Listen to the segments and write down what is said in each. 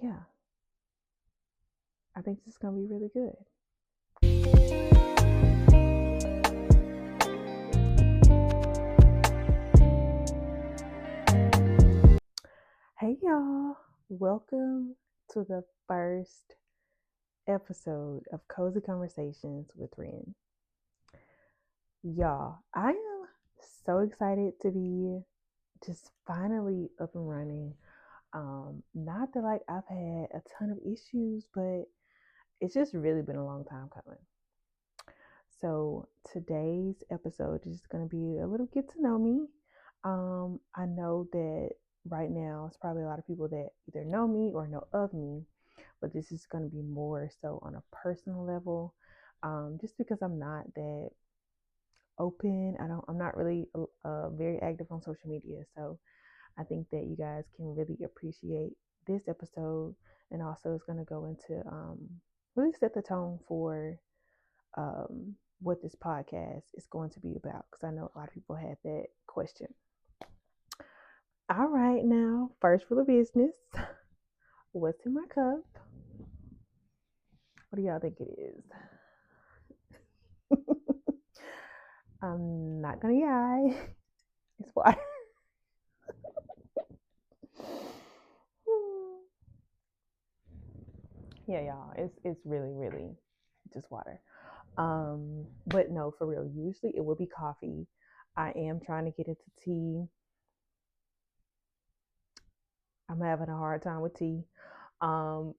yeah, I think this is going to be really good. Hey, y'all. Welcome to the first episode of Cozy Conversations with Ren. Y'all, I am so excited to be just finally up and running. Not that like I've had a ton of issues, but it's just really been a long time coming. So today's episode is going to be a little get to know me. I know that right now it's probably a lot of people that either know me or know of me, but this is going to be more so on a personal level. Just because I'm not that open, I'm not really very active on social media. So I think that you guys can really appreciate this episode, and also it's going to go into really set the tone for what this podcast is going to be about, because I know a lot of people had that question. All right, now, first rule of business. What's in my cup? What do y'all think it is? I'm not gonna lie. It's water. Yeah, y'all. It's really just water. But no, for real. Usually it would be coffee. I am trying to get into tea. I'm having a hard time with tea. I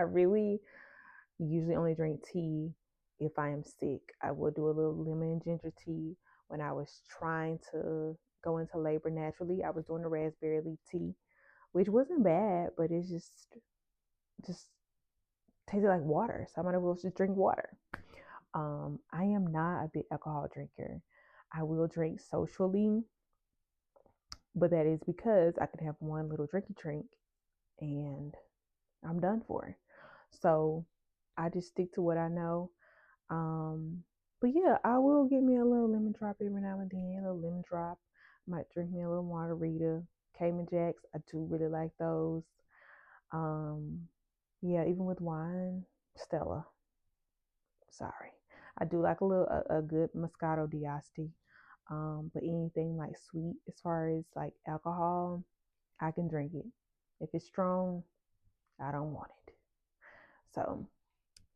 really usually only drink tea if I am sick. I will do a little lemon and ginger tea. When I was trying to go into labor naturally, I was doing the raspberry leaf tea, which wasn't bad, but it's just tasted like water. So I might as well just drink water. I am not a big alcohol drinker. I will drink socially, but that is because I can have one little drinky drink and I'm done for. So I just stick to what I know. But yeah, I will get me a little lemon drop every now and then, a little lemon drop. Might drink me a little margarita. Cayman Jacks, I do really like those. Um, yeah, even with wine, Stella. Sorry, I do like a good Moscato d'Asti. But anything like sweet, as far as like alcohol, I can drink it. If it's strong, I don't want it. So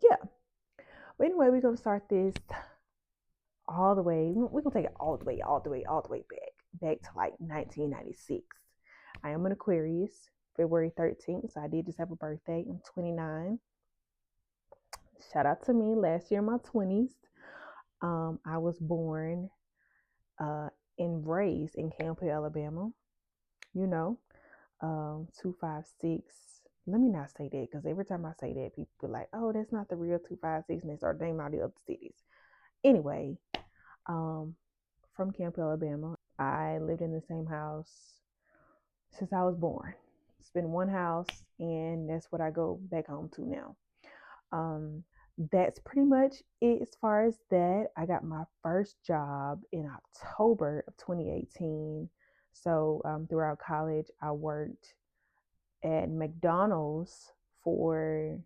yeah. But anyway, we're gonna start this all the way. We're gonna take it all the way back to like 1996. I am an Aquarius, February 13th, so I did just have a birthday. I'm 29. Shout out to me. Last year in my 20s, I was born uh, and raised in Campbell, Alabama. You know, 256. Let me not say that, because every time I say that, people be like, "Oh, that's not the real 256," and they start naming all the other cities. Anyway, um, from Camp, Alabama. I lived in the same house since I was born. It's been one house, and that's what I go back home to now. Um, that's pretty much it as far as that. I got my first job in October of 2018. So throughout college, I worked at McDonald's for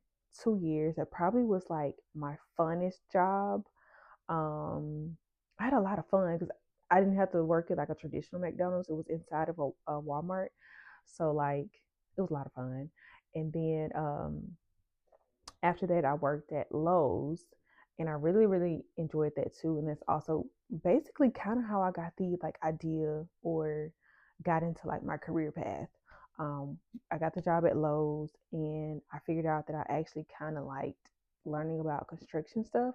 2 years. That probably was like my funnest job. I had a lot of fun because I didn't have to work at like a traditional McDonald's. It was inside of a Walmart. So like it was a lot of fun. And then after that I worked at Lowe's, and I really enjoyed that too. And that's also basically kind of how I got the like idea or got into like my career path. Um, I got the job at Lowe's, and I figured out that I actually kind of liked learning about construction stuff.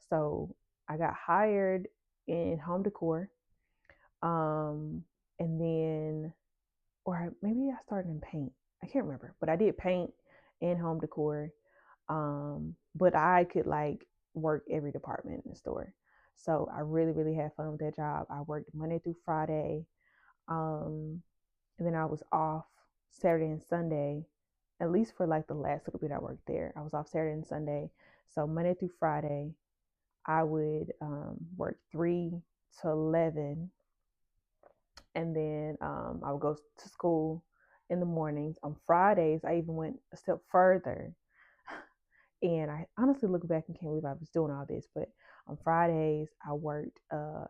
So I got hired in home decor. Um, and then, or maybe I started in paint. I can't remember, but I did paint and home decor. But I could like work every department in the store. So I really had fun with that job. I worked Monday through Friday. Um, and then I was off Saturday and Sunday, at least for like the last little bit I worked there. I was off Saturday and Sunday. So Monday through Friday, I would work 3 to 11, and then I would go to school, in the mornings. On Fridays, I even went a step further. And I honestly look back and can't believe I was doing all this. But on Fridays, I worked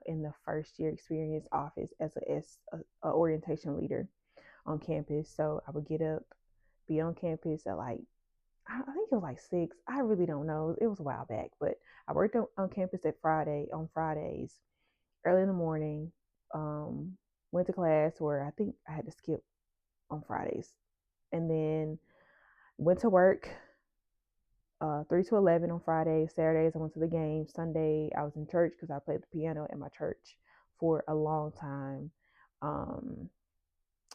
in the first year experience office as a orientation leader on campus. So I would get up, be on campus at like, I think it was like 6. I really don't know. It was a while back, but I worked on campus on Fridays, early in the morning. Um, Went to class where I think I had to skip on Fridays, and then went to work 3 to 11 on Fridays. Saturdays I went to the game. Sunday I was in church because I played the piano at my church for a long time, um,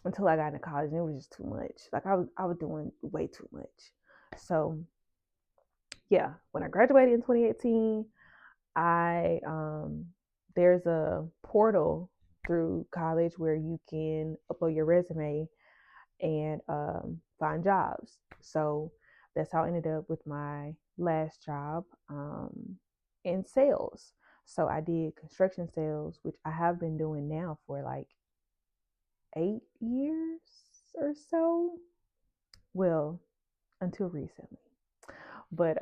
until I got into college, and it was just too much. Like I was doing way too much. So yeah, when I graduated in 2018, I there's a portal through college where you can upload your resume and find jobs. So that's how I ended up with my last job in sales. So I did construction sales, which I have been doing now for like 8 years or so. Well, until recently. But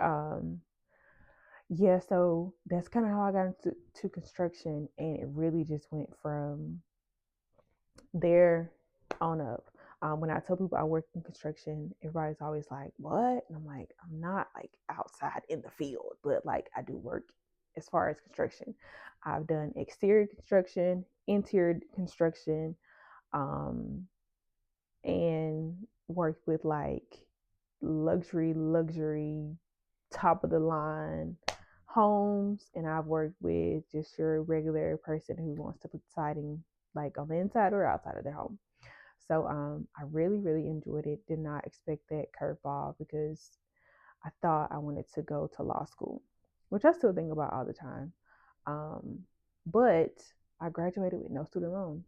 yeah, so that's kind of how I got into construction, and it really just went from there on up. When I tell people I work in construction, everybody's always like, "What?" And I'm like, "I'm not like outside in the field, but like I do work as far as construction. I've done exterior construction, interior construction, um, and worked with like luxury, top of the line homes, and I've worked with just your regular person who wants to put siding like on the inside or outside of their home. So I really, really enjoyed it. Did not expect that curveball because I thought I wanted to go to law school, which I still think about all the time. Um, but I graduated with no student loans.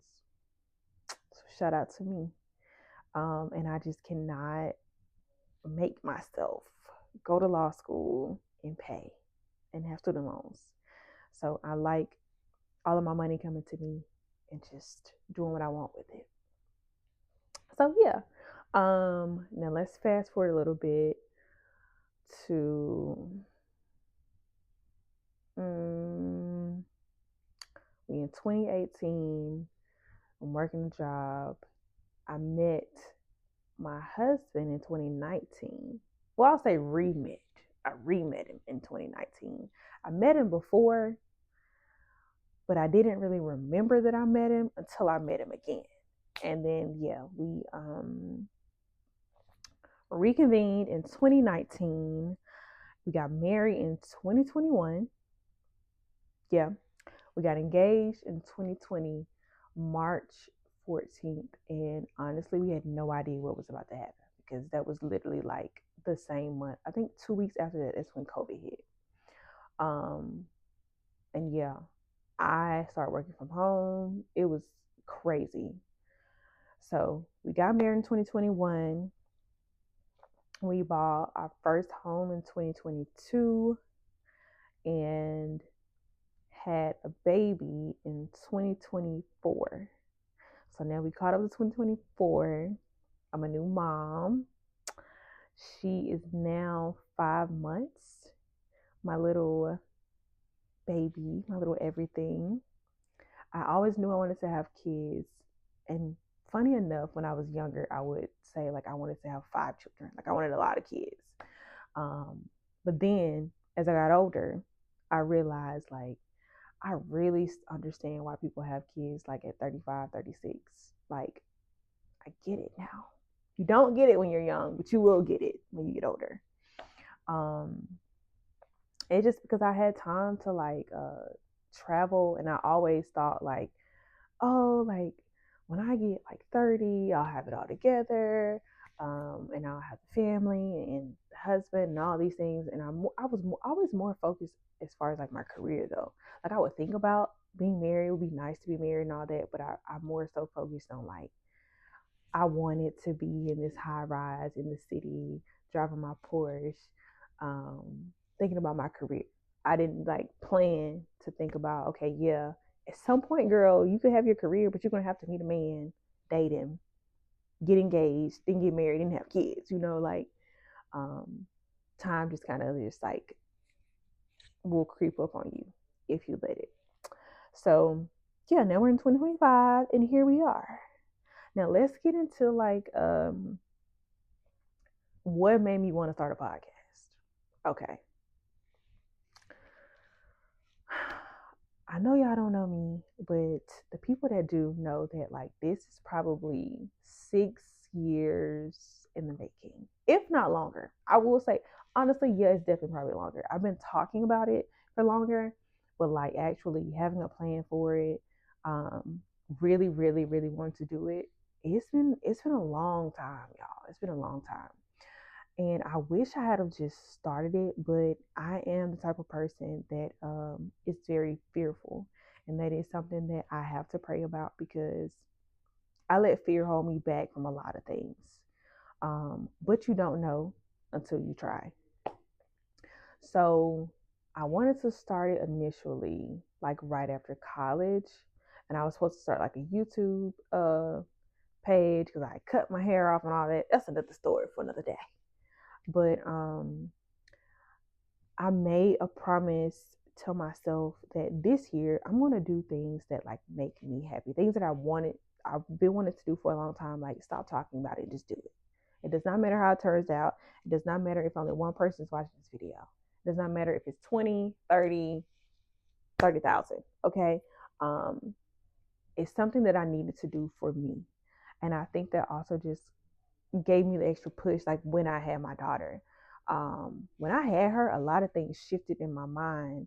So shout out to me. And I just cannot make myself go to law school and pay and have student loans. So I like all of my money coming to me and just doing what I want with it. So yeah. Now let's fast forward a little bit to we in 2018. I'm working a job. I met my husband in 2019. Well, I'll say re-met. I re-met him in 2019. I met him before, but I didn't really remember that I met him until I met him again. And then yeah, we reconvened in 2019. We got married in 2021. Yeah, we got engaged in 2020, March 14th. And honestly, we had no idea what was about to happen because that was literally like the same month. I think 2 weeks after that, that's when COVID hit. And yeah, I started working from home. It was crazy. So we got married in 2021. We bought our first home in 2022 and had a baby in 2024. So now we caught up to 2024. I'm a new mom. She is now 5 months. My little baby, my little everything. I always knew I wanted to have kids. And funny enough, when I was younger, I would say like I wanted to have 5 children. Like I wanted a lot of kids. But then as I got older, I realized like I really understand why people have kids like at 35, 36. Like I get it now. You don't get it when you're young, but you will get it when you get older. It's just because I had time to like travel, and I always thought like, oh, like when I get like 30, I'll have it all together, and I'll have the family and the husband and all these things. And I was always more focused as far as like my career though. Like I would think about being married, it would be nice to be married and all that, but I'm more so focused on like I wanted to be in this high rise in the city, driving my Porsche, thinking about my career. I didn't like plan to think about, okay, yeah, at some point, girl, you could have your career, but you're gonna have to meet a man, date him, get engaged, then get married and have kids, like time just kind of just like will creep up on you if you let it. So yeah, now we're in 2025 and here we are. Now let's get into like what made me want to start a podcast. Okay. I know y'all don't know me, but the people that do know that like this is probably 6 years in the making, if not longer. I will say, honestly, yeah, it's definitely probably longer. I've been talking about it for longer, but like actually having a plan for it, um, really, really, really want to do it. It's been a long time, y'all. It's been a long time. And I wish I had have just started it, but I am the type of person that is very fearful. And that is something that I have to pray about because I let fear hold me back from a lot of things. But you don't know until you try. So I wanted to start it initially, like right after college. And I was supposed to start like a YouTube page because I cut my hair off and all that. That's another story for another day. But I made a promise to myself that this year I'm gonna do things that like make me happy. Things that I've been wanting to do for a long time. Like stop talking about it, just do it. It does not matter how it turns out. It does not matter if only one person is watching this video. It does not matter if it's 20, 30, 30,000. Okay. Um, it's something that I needed to do for me. And I think that also just gave me the extra push like when I had my daughter. When I had her, a lot of things shifted in my mind.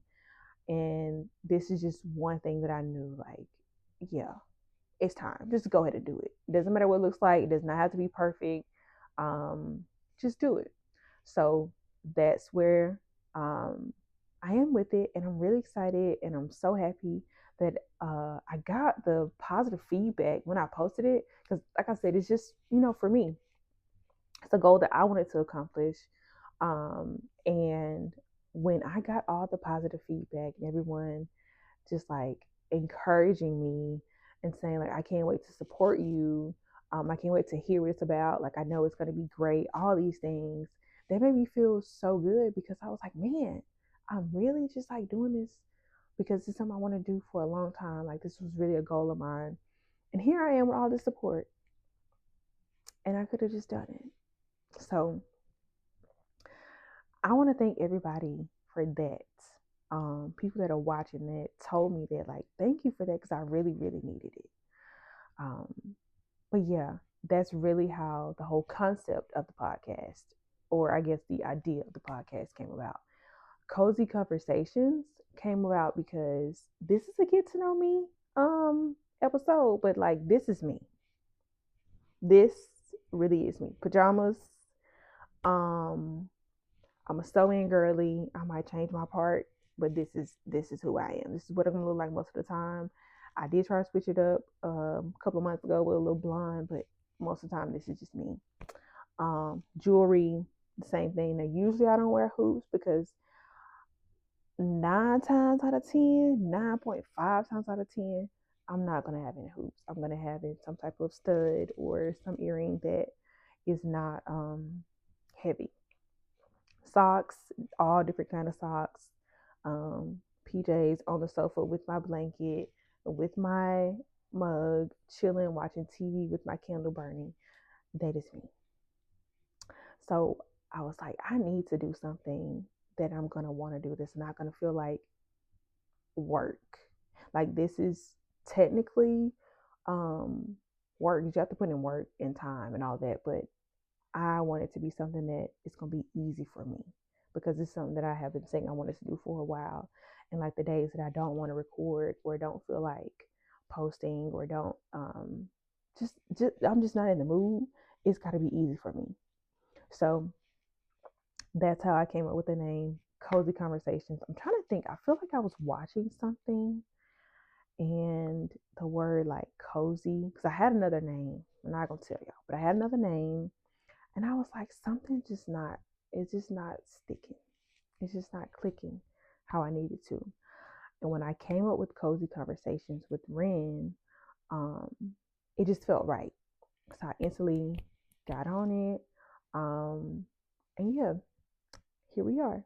And this is just one thing that I knew like, yeah, it's time. Just go ahead and do it. It doesn't matter what it looks like. It does not have to be perfect. Um, just do it. So that's where I am with it. And I'm really excited. And I'm so happy that I got the positive feedback when I posted it. Because, like I said, it's just, for me, it's a goal that I wanted to accomplish. And when I got all the positive feedback and everyone just like encouraging me and saying like I can't wait to support you, I can't wait to hear what it's about, like I know it's going to be great, all these things that made me feel so good because I was like, man, I'm really just like doing this because it's something I want to do for a long time. Like this was really a goal of mine, and here I am with all this support, and I could have just done it. So I want to thank everybody for that. People that are watching that told me that, like, thank you for that because I really, really needed it. Um, but yeah, that's really how the whole concept of the podcast, or I guess the idea of the podcast, came about. Cozy Conversations came about because this is a get to know me episode, but like, this is me. This really is me. Pajamas. Um, I'm a sew-in girly. I might change my part, but this is who I am. This is what I'm gonna look like most of the time. I did try to switch it up a couple of months ago with a little blonde, but most of the time this is just me. Jewelry, the same thing. Now usually I don't wear hoops because 9 times out of 10, 9.5 times out of 10, I'm not gonna have any hoops. I'm gonna have in some type of stud or some earring that is not heavy. Socks, all different kind of socks. PJs on the sofa with my blanket, with my mug, chilling, watching TV with my candle burning. That is me. So I was like, I need to do something that I'm gonna want to do. That's not gonna feel like work. Like this is technically work. You have to put in work and time and all that, but I want it to be something that is going to be easy for me because it's something that I have been saying I wanted to do for a while. And like the days that I don't want to record or don't feel like posting or don't just I'm just not in the mood, it's got to be easy for me. So that's how I came up with the name Cozy Conversations. I'm trying to think. I feel like I was watching something and the word like cozy, because I had another name. I'm not gonna tell y'all, but I had another name. And I was like, something just not, it's just not sticking. It's just not clicking how I needed to. And when I came up with Cozy Conversations with Ren, um, it just felt right. So I instantly got on it. And yeah, here we are.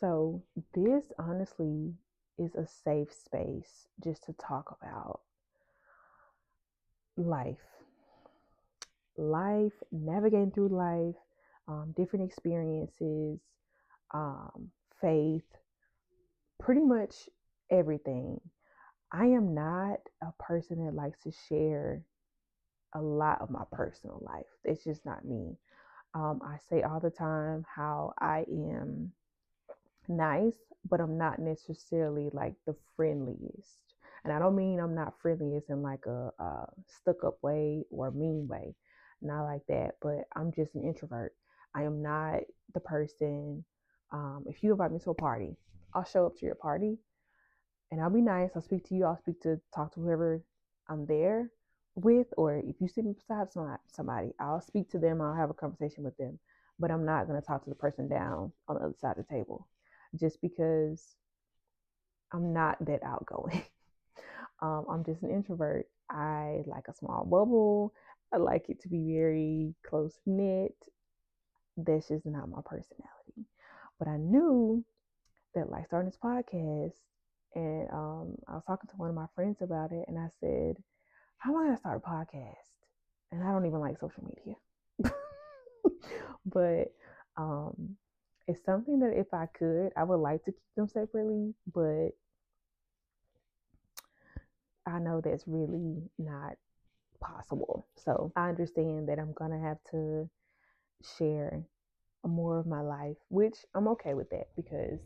So this honestly is a safe space just to talk about life, navigating through life, different experiences, um, faith, pretty much everything. I am not a person that likes to share a lot of my personal life. It's just not me. I say all the time how I am nice, but I'm not necessarily like the friendliest. And I don't mean I'm not friendly as in like a stuck up way or mean way. Not like that, but I'm just an introvert. I am not the person. If you invite me to a party, I'll show up to your party and I'll be nice. I'll speak to you. I'll talk to whoever I'm there with, or if you sit beside somebody, I'll speak to them. I'll have a conversation with them, but I'm not going to talk to the person down on the other side of the table, just because I'm not that outgoing. I'm just an introvert. I like a small bubble. I like it to be very close knit. That's just not my personality. But I knew that like starting this podcast, and I was talking to one of my friends about it, and I said, "How am I gonna start a podcast?" And I don't even like social media, but it's something that if I could, I would like to keep them separately, but I know that's really not possible. So I understand that I'm gonna have to share more of my life, which I'm okay with that because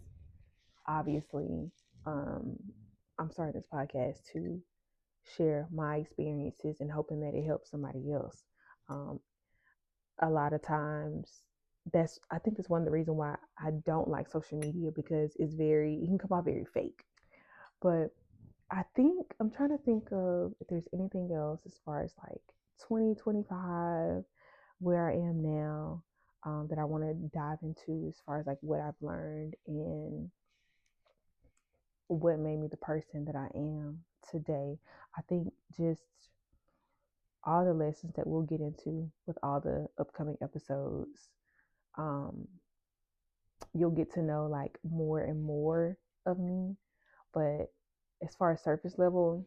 obviously um, I'm starting this podcast to share my experiences and hoping that it helps somebody else. Um, a lot of times, I think that's one of the reasons why I don't like social media because it can come out very fake. But I think I'm trying to think of if there's anything else as far as like 2025, where I am now, that I want to dive into as far as like what I've learned and what made me the person that I am today. I think just all the lessons that we'll get into with all the upcoming episodes, um, you'll get to know like more and more of me. But as far as surface level,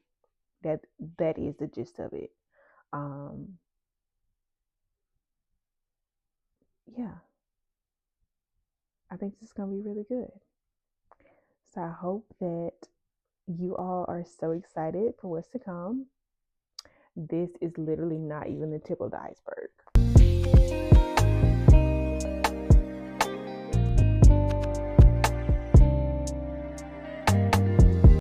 that that is the gist of it. Um, yeah, I think this is gonna be really good. So I hope that you all are so excited for what's to come. This is literally not even the tip of the iceberg.